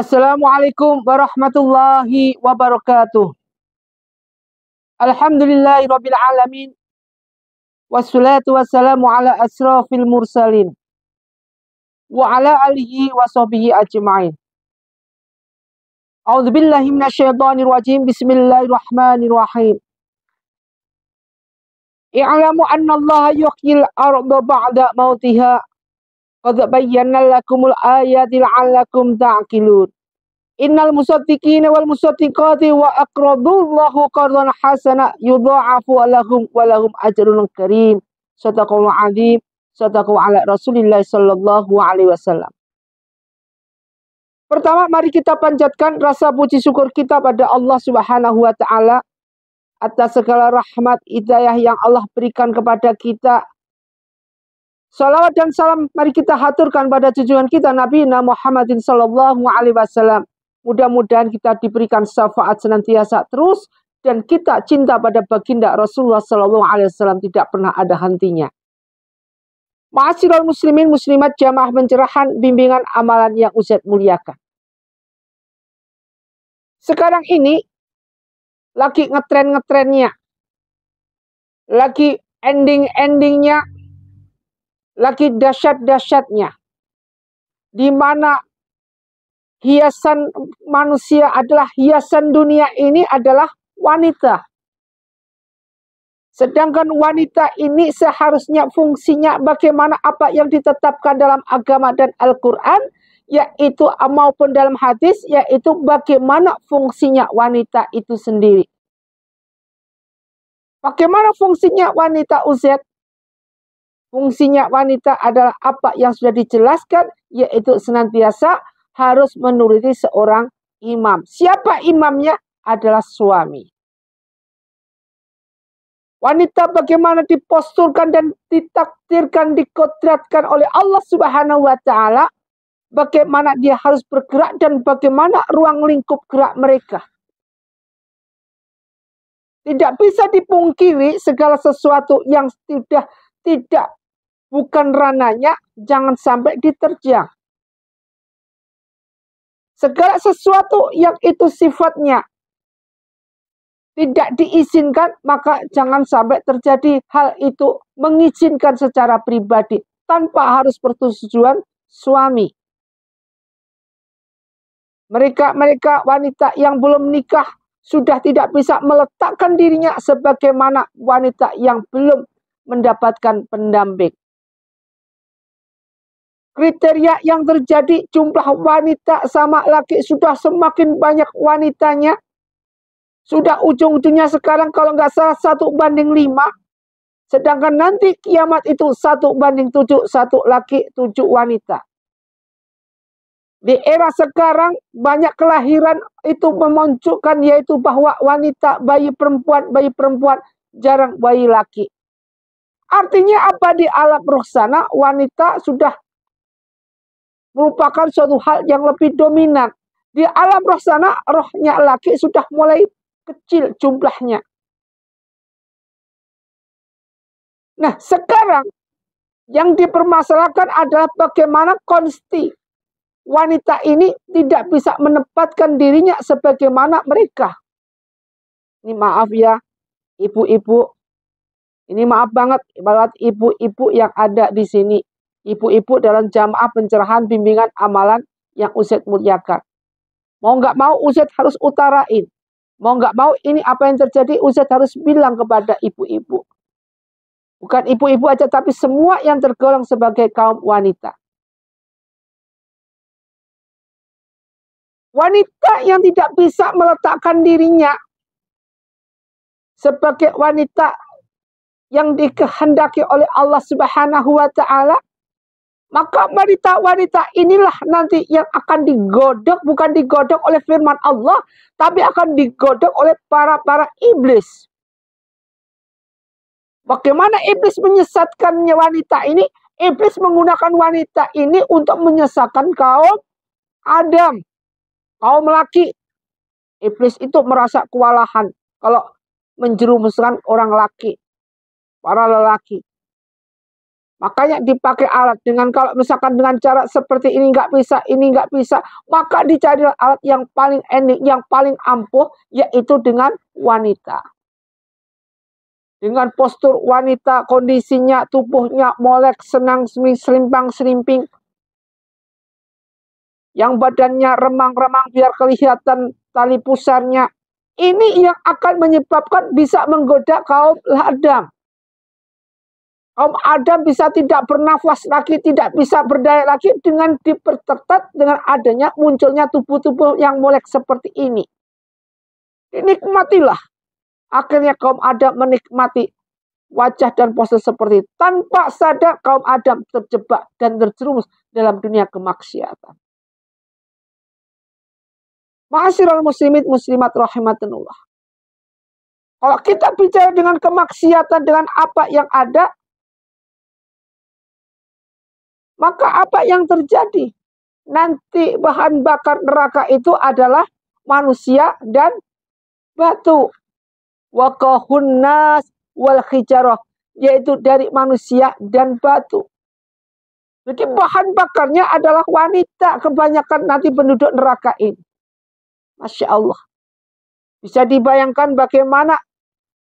Assalamualaikum warahmatullahi wabarakatuh. Alhamdulillahirabbil alamin. Wassalatu wassalamu ala asrafil mursalin wa ala alihi wa sahbihi ajma'in. A'udzubillahi minasyaitonir rajim. Bismillahirrahmanirrahim. I'lamu annallaha yuhyil arda ba'da mautiha. Qad bayyana lakumul ayati la'allakum ta'qilun. Innal musaddiqina wal musaddiqati wa aqradullahu qardan hasana yudha'afu lahum wa lahum ajrun karim. Shadaqallahu azim. Shadaqallahu ala Rasulillah sallallahu alaihi wasallam. Pertama, mari kita panjatkan rasa puji syukur kita pada Allah Subhanahu wa taala atas segala rahmat hidayah yang Allah berikan kepada kita. Salawat dan salam mari kita haturkan pada junjungan kita Nabi Muhammadin sallallahu alaihi wasallam. Mudah-mudahan kita diberikan syafaat senantiasa terus dan kita cinta pada baginda Rasulullah sallallahu alaihi wasallam tidak pernah ada hentinya. Ma'asyiral muslimin muslimat jamaah pencerahan bimbingan amalan yang Ustaz muliakan. Sekarang ini lagi ngetren-ngetrennya. Lagi ending-endingnya. Lagi dahsyat-dahsyatnya. Di mana hiasan manusia adalah hiasan dunia ini adalah wanita. Sedangkan wanita ini seharusnya fungsinya bagaimana apa yang ditetapkan dalam agama dan Al-Quran, yaitu maupun dalam hadis, yaitu bagaimana fungsinya wanita itu sendiri. Bagaimana fungsinya wanita Ustaz? Fungsinya wanita adalah apa yang sudah dijelaskan, yaitu senantiasa harus menuruti seorang imam. Siapa imamnya? Adalah suami. Wanita bagaimana diposturkan dan ditakdirkan, dikodratkan oleh Allah Subhanahu wa taala, bagaimana dia harus bergerak dan bagaimana ruang lingkup gerak mereka. Tidak bisa dipungkiri segala sesuatu yang tidak bukan ranahnya, jangan sampai diterjang. Segala sesuatu yang itu sifatnya tidak diizinkan, maka jangan sampai terjadi hal itu mengizinkan secara pribadi tanpa harus persetujuan suami. Mereka wanita yang belum nikah sudah tidak bisa meletakkan dirinya sebagaimana wanita yang belum mendapatkan pendamping. Kriteria yang terjadi jumlah wanita sama laki sudah semakin banyak wanitanya. Sudah ujung-ujungnya sekarang kalau nggak salah 1:5. Sedangkan nanti kiamat itu 1:7, 1 laki 7 wanita. Di era sekarang banyak kelahiran itu memunculkan yaitu bahwa wanita, bayi perempuan jarang bayi laki. Artinya apa? Di alam roh sana wanita sudah merupakan suatu hal yang lebih dominan. Di alam roh sana rohnya laki sudah mulai kecil jumlahnya. Nah, sekarang yang dipermasalahkan adalah bagaimana konsti wanita ini tidak bisa menempatkan dirinya sebagaimana mereka. Ini maaf ya, ibu-ibu. Ini maaf banget buat ibu-ibu yang ada di sini. Ibu-ibu dalam jamaah pencerahan bimbingan amalan yang Ustaz muliakan. Mau nggak mau Ustaz harus utarain. Mau nggak mau ini apa yang terjadi Ustaz harus bilang kepada ibu-ibu. Bukan ibu-ibu aja tapi semua yang tergolong sebagai kaum wanita. Wanita yang tidak bisa meletakkan dirinya sebagai wanita yang dikehendaki oleh Allah Subhanahu wa taala, maka wanita-wanita inilah nanti yang akan digodok, bukan digodok oleh firman Allah, tapi akan digodok oleh para iblis. Bagaimana iblis menyesatkannya wanita ini? Iblis menggunakan wanita ini untuk menyesatkan kaum Adam, kaum laki. Iblis itu merasa kewalahan kalau menjerumuskan orang laki, para lelaki. Makanya dipakai alat dengan kalau misalkan dengan cara seperti ini nggak bisa, maka dicari alat yang paling enak, yang paling ampuh, yaitu dengan wanita. Dengan postur wanita, kondisinya, tubuhnya molek, senang, selimpang-selimping. Yang badannya remang-remang biar kelihatan tali pusarnya. Ini yang akan menyebabkan bisa menggoda kaum Adam. Kaum Adam bisa tidak bernafas lagi, tidak bisa berdaya lagi dengan diperketat dengan adanya munculnya tubuh-tubuh yang molek seperti ini. Nikmatilah. Akhirnya kaum Adam menikmati wajah dan pose seperti itu. Tanpa sadar kaum Adam terjebak dan terjerumus dalam dunia kemaksiatan. Ma'asyiral muslimin muslimat rahimatunillah. Kalau kita bicara dengan kemaksiatan dengan apa yang ada, maka apa yang terjadi? Nanti bahan bakar neraka itu adalah manusia dan batu. Waqahun nas wal hijarah, yaitu dari manusia dan batu. Jadi bahan bakarnya adalah wanita kebanyakan nanti penduduk neraka ini. Masya Allah. Bisa dibayangkan bagaimana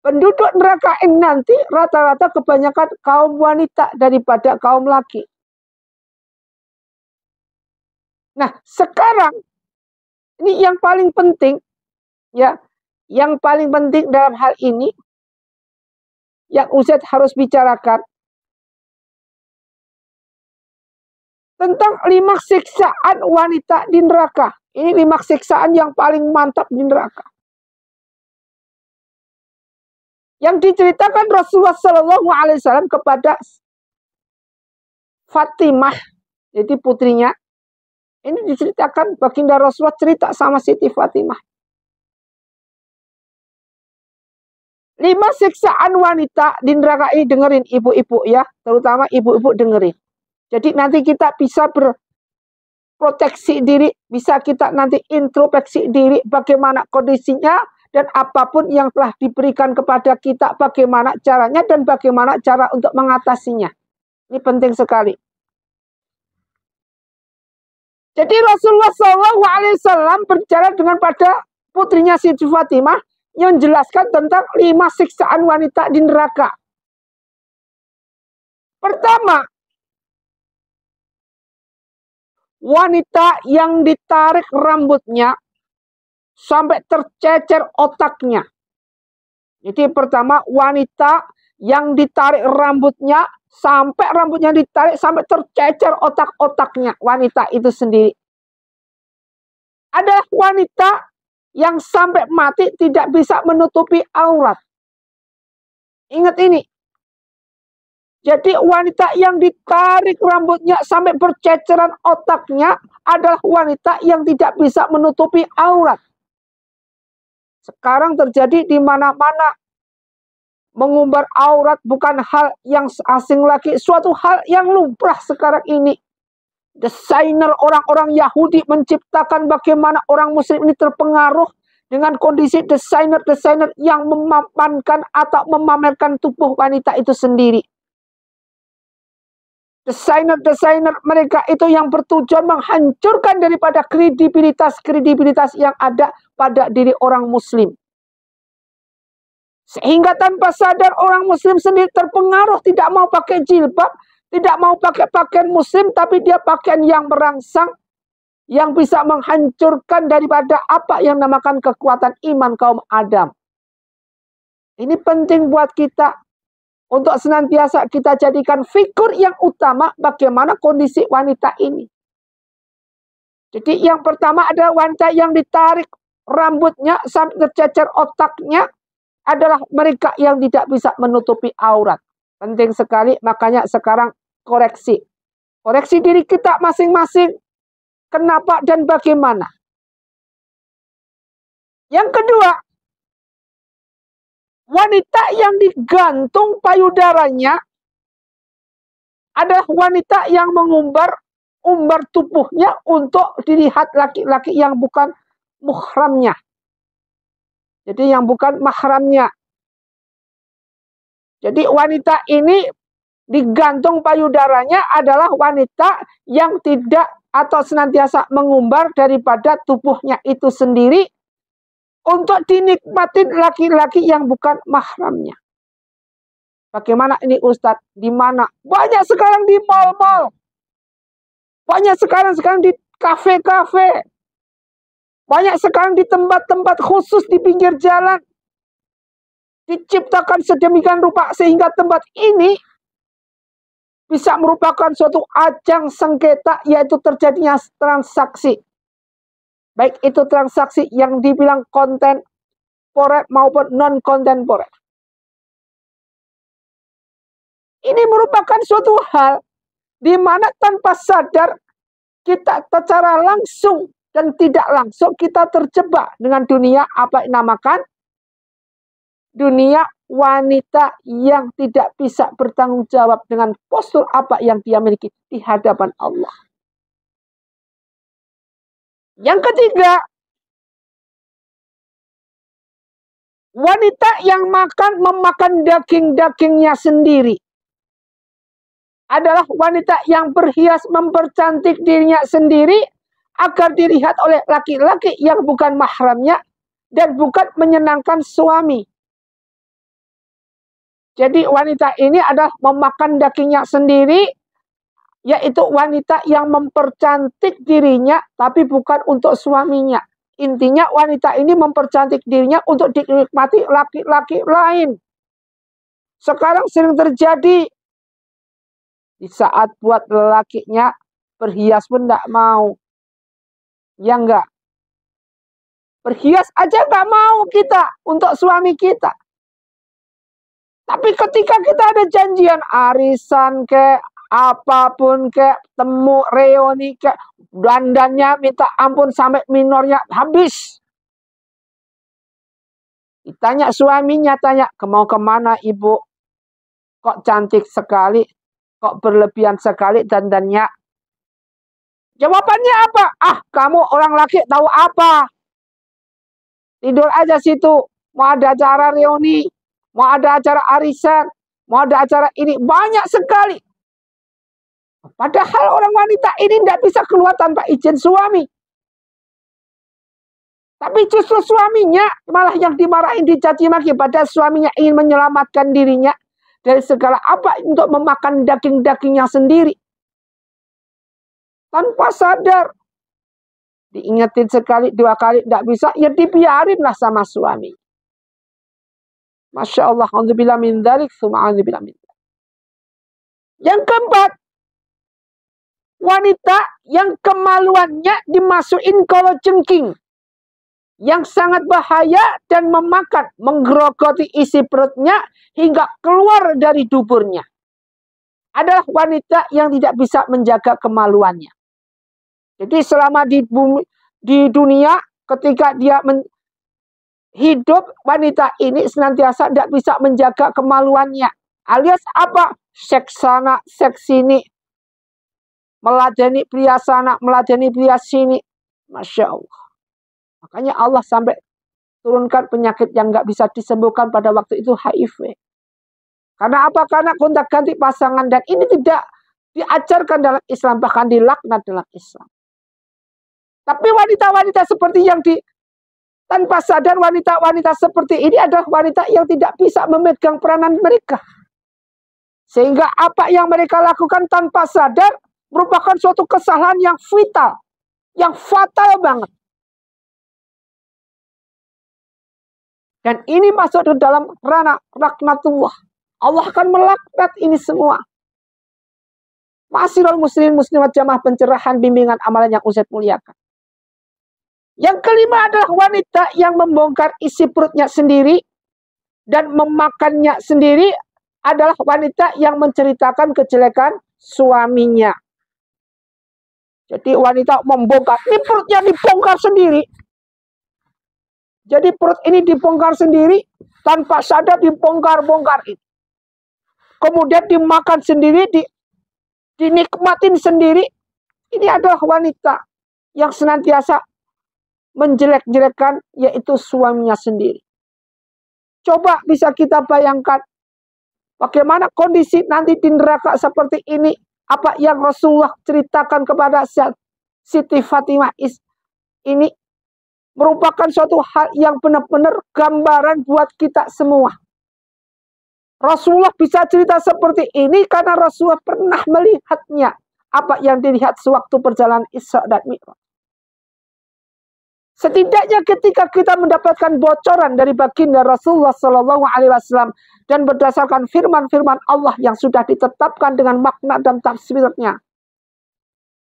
penduduk neraka ini nanti rata-rata kebanyakan kaum wanita daripada kaum laki. Nah, sekarang ini yang paling penting, ya, yang paling penting dalam hal ini yang Ustaz harus bicarakan tentang 5 siksaan wanita di neraka. Ini 5 siksaan yang paling mantap di neraka. Yang diceritakan Rasulullah SAW kepada Fatimah, jadi putrinya. Ini diceritakan baginda Rasulullah cerita sama Siti Fatimah. 5 siksaan wanita di neraka ini, dengerin ibu-ibu ya, terutama ibu-ibu dengerin. Jadi nanti kita bisa berproteksi diri, bisa kita nanti introspeksi diri bagaimana kondisinya dan apapun yang telah diberikan kepada kita, bagaimana caranya dan bagaimana cara untuk mengatasinya. Ini penting sekali. Jadi Rasulullah SAW berbicara dengan pada putrinya Siti Fatimah yang menjelaskan tentang 5 siksaan wanita di neraka. Pertama, wanita yang ditarik rambutnya sampai tercecer otaknya. Jadi pertama, wanita yang ditarik rambutnya sampai rambutnya ditarik sampai tercecer otak-otaknya. Wanita itu sendiri. Ada wanita yang sampai mati tidak bisa menutupi aurat. Ingat ini. Jadi wanita yang ditarik rambutnya sampai berceceran otaknya adalah wanita yang tidak bisa menutupi aurat. Sekarang terjadi di mana-mana. Mengumbar aurat bukan hal yang asing lagi. Suatu hal yang lumrah sekarang ini. Desainer orang-orang Yahudi menciptakan bagaimana orang muslim ini terpengaruh dengan kondisi desainer-desainer yang memapankan atau memamerkan tubuh wanita itu sendiri. Desainer-desainer mereka itu yang bertujuan menghancurkan daripada kredibilitas yang ada pada diri orang muslim. Sehingga tanpa sadar orang muslim sendiri terpengaruh, tidak mau pakai jilbab, tidak mau pakai pakaian muslim, tapi dia pakaian yang merangsang, yang bisa menghancurkan daripada apa yang namakan kekuatan iman kaum Adam. Ini penting buat kita, untuk senantiasa kita jadikan figur yang utama bagaimana kondisi wanita ini. Jadi yang pertama adalah wanita yang ditarik rambutnya sampai tercecer otaknya, adalah mereka yang tidak bisa menutupi aurat. Penting sekali, makanya sekarang koreksi. Koreksi diri kita masing-masing. Kenapa dan bagaimana. Yang kedua, wanita yang digantung payudaranya adalah wanita yang umbar tubuhnya untuk dilihat laki-laki yang bukan muhramnya. Jadi yang bukan mahramnya. Jadi wanita ini digantung payudaranya adalah wanita yang tidak atau senantiasa mengumbar daripada tubuhnya itu sendiri untuk dinikmatin laki-laki yang bukan mahramnya. Bagaimana ini Ustadz? Di mana? Banyak sekarang di mal-mal. Banyak sekarang di kafe-kafe. Banyak sekarang di tempat-tempat khusus di pinggir jalan. Diciptakan sedemikian rupa sehingga tempat ini bisa merupakan suatu ajang sengketa, yaitu terjadinya transaksi. Baik itu transaksi yang dibilang kontemporer maupun non-kontemporer. Ini merupakan suatu hal di mana tanpa sadar kita secara langsung dan tidak langsung kita terjebak dengan dunia apa yang dinamakan dunia wanita yang tidak bisa bertanggung jawab dengan postur apa yang dia miliki di hadapan Allah. Yang ketiga, wanita yang memakan daging-dagingnya sendiri adalah wanita yang berhias mempercantik dirinya sendiri agar dilihat oleh laki-laki yang bukan mahramnya dan bukan menyenangkan suami. Jadi wanita ini adalah memakan dagingnya sendiri, yaitu wanita yang mempercantik dirinya tapi bukan untuk suaminya. Intinya wanita ini mempercantik dirinya untuk dinikmati laki-laki lain. Sekarang sering terjadi di saat buat lelakinya berhias pun tidak mau. Ya enggak? Berhias aja enggak mau kita untuk suami kita. Tapi ketika kita ada janjian arisan kayak apapun kayak temu reuni kayak dandannya minta ampun sampai minornya habis. Ditanya suaminya, tanya, mau kemana ibu? Kok cantik sekali? Kok berlebihan sekali dandannya? Jawabannya apa? Ah, kamu orang laki tahu apa? Tidur aja situ. Mau ada acara reuni, mau ada acara arisan, mau ada acara ini. Banyak sekali. Padahal orang wanita ini tidak bisa keluar tanpa izin suami. Tapi justru suaminya malah yang dimarahin, dicaci maki. Padahal suaminya ingin menyelamatkan dirinya dari segala apa untuk memakan daging-dagingnya sendiri. Tanpa sadar. Diingetin sekali, dua kali, tidak bisa. Ya dibiarinlah sama suami. Masya Allah. Alhamdulillah min dzalik, tsumma alhamdulillah min dzalik. Yang keempat. Wanita yang kemaluannya dimasukin kalajengking. Yang sangat bahaya dan memakan, menggerogoti isi perutnya hingga keluar dari duburnya. Adalah wanita yang tidak bisa menjaga kemaluannya. Jadi selama di dunia ketika dia hidup, wanita ini senantiasa tidak bisa menjaga kemaluannya. Alias apa? Seks sana, seks sini. Meladeni pria sana, meladeni pria sini. Masya Allah. Makanya Allah sampai turunkan penyakit yang nggak bisa disembuhkan pada waktu itu, HIV. Karena apa? Karena gonta-ganti pasangan. Dan ini tidak diajarkan dalam Islam. Bahkan dilaknat dalam Islam. Tapi wanita-wanita seperti yang tanpa sadar wanita-wanita seperti ini adalah wanita yang tidak bisa memegang peranan mereka. Sehingga apa yang mereka lakukan tanpa sadar merupakan suatu kesalahan yang vital. Yang fatal banget. Dan ini masuk ke dalam ranah laknatullah. Allah akan melaknat ini semua. Ma'asyiral muslimin muslimat jamaah pencerahan bimbingan amalan yang Ustaz muliakan. Yang kelima adalah wanita yang membongkar isi perutnya sendiri dan memakannya sendiri adalah wanita yang menceritakan kejelekan suaminya. Jadi wanita membongkar, ini perutnya dibongkar sendiri. Jadi perut ini dibongkar sendiri, tanpa sadar dibongkar-bongkar itu. Kemudian dimakan sendiri, dinikmatin sendiri. Ini adalah wanita yang senantiasa menjelek-jelekkan, yaitu suaminya sendiri. Coba bisa kita bayangkan, Bagaimana kondisi nanti di neraka seperti ini? Apa yang Rasulullah ceritakan kepada Siti Fatimah ini merupakan suatu hal yang benar-benar gambaran buat kita semua. Rasulullah bisa cerita seperti ini karena Rasulullah pernah melihatnya. Apa yang dilihat sewaktu perjalanan Isra dan Mi'raj. Setidaknya ketika kita mendapatkan bocoran dari baginda Rasulullah SAW dan berdasarkan firman-firman Allah yang sudah ditetapkan dengan makna dan tafsirnya.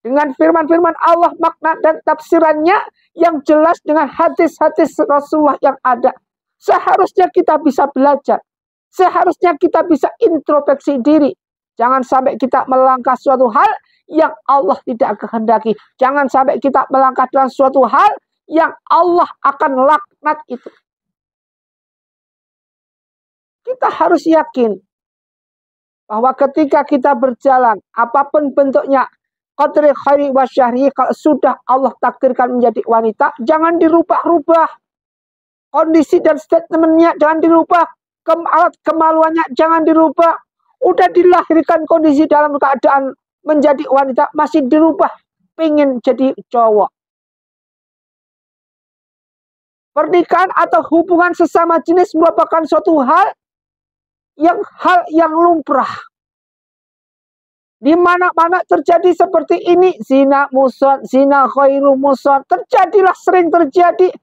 Dengan firman-firman Allah, makna dan tafsirannya yang jelas dengan hadis-hadis Rasulullah yang ada. Seharusnya kita bisa belajar. Seharusnya kita bisa introspeksi diri. Jangan sampai kita melangkah suatu hal yang Allah tidak kehendaki. Jangan sampai kita melangkah dalam suatu hal yang Allah akan laknat itu. Kita harus yakin bahwa ketika kita berjalan, apapun bentuknya, qadri khairi wa syarri, kalau sudah Allah takdirkan menjadi wanita, jangan dirubah-rubah. Kondisi dan statementnya jangan dirubah. Alat kemaluannya jangan dirubah. Udah dilahirkan kondisi dalam keadaan menjadi wanita, masih dirubah. Pengen jadi cowok. Pernikahan atau hubungan sesama jenis merupakan suatu hal yang lumrah. Di mana-mana terjadi seperti ini, zina muson, zina khairu muson, terjadilah, sering terjadi.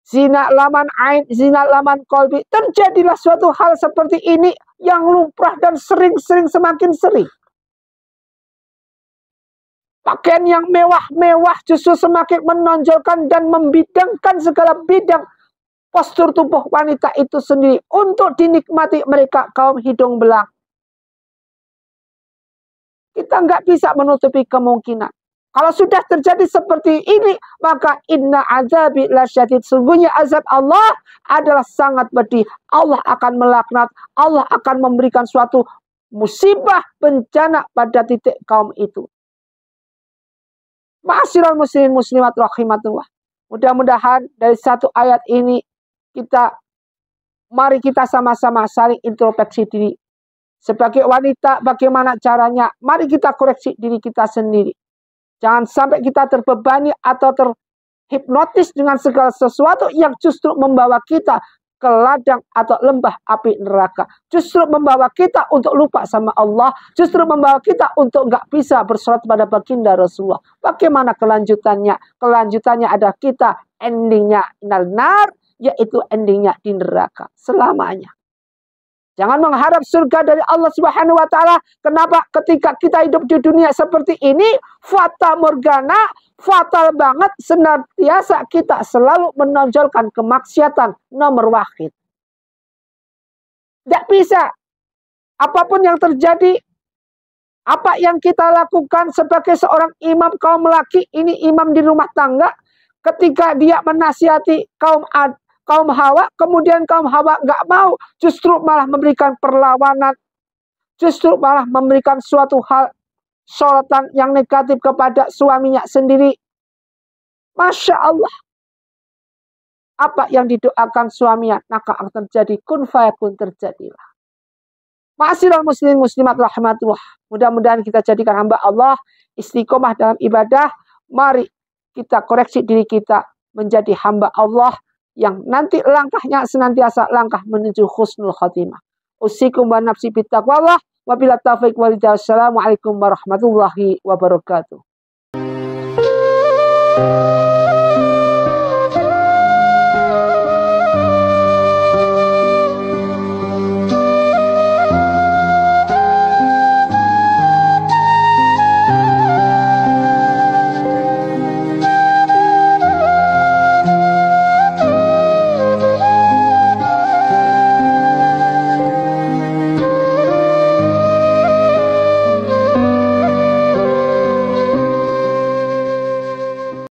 Zina laman ain, zina laman kolbi, terjadilah suatu hal seperti ini yang lumrah dan sering-sering semakin sering. Pakaian yang mewah-mewah justru semakin menonjolkan dan membidangkan segala bidang postur tubuh wanita itu sendiri untuk dinikmati mereka kaum hidung belang. Kita nggak bisa menutupi kemungkinan. Kalau sudah terjadi seperti ini, maka inna azabi lasyadid. Sungguhnya azab Allah adalah sangat pedih. Allah akan melaknat, Allah akan memberikan suatu musibah, bencana pada titik kaum itu. Ma'asyiral muslimin muslimat rahimatullah. Mudah-mudahan dari satu ayat ini mari kita sama-sama saling introspeksi diri. Sebagai wanita, bagaimana caranya? Mari kita koreksi diri kita sendiri. Jangan sampai kita terbebani atau terhipnotis dengan segala sesuatu yang justru membawa kita ke ladang atau lembah api neraka. Justru membawa kita untuk lupa sama Allah. Justru membawa kita untuk nggak bisa bersolat pada baginda Rasulullah. Bagaimana kelanjutannya? Kelanjutannya adalah kita endingnya inal nar, yaitu endingnya di neraka selamanya. Jangan mengharap surga dari Allah Subhanahu wa Ta'ala. Kenapa? Ketika kita hidup di dunia seperti ini, fata morgana, fatal banget, senantiasa kita selalu menonjolkan kemaksiatan nomor wahid. Tidak bisa. Apapun yang terjadi, apa yang kita lakukan sebagai seorang imam kaum laki, ini imam di rumah tangga, ketika dia menasihati kaum Hawa, kemudian kaum Hawa nggak mau, justru malah memberikan perlawanan, justru malah memberikan suatu hal sorotan yang negatif kepada suaminya sendiri. Masya Allah, apa yang didoakan suaminya, maka akan terjadi, kun fayakun, terjadilah. Ma'asyiral muslimin muslimat rahmatullah. Mudah-mudahan kita jadikan hamba Allah istiqomah dalam ibadah. Mari kita koreksi diri kita menjadi hamba Allah yang nanti langkahnya senantiasa langkah menuju husnul khatimah. Usikum wa nafsi bittaqwallah wa bila taufiq wal hidayah. Assalamualaikum warahmatullahi wabarakatuh.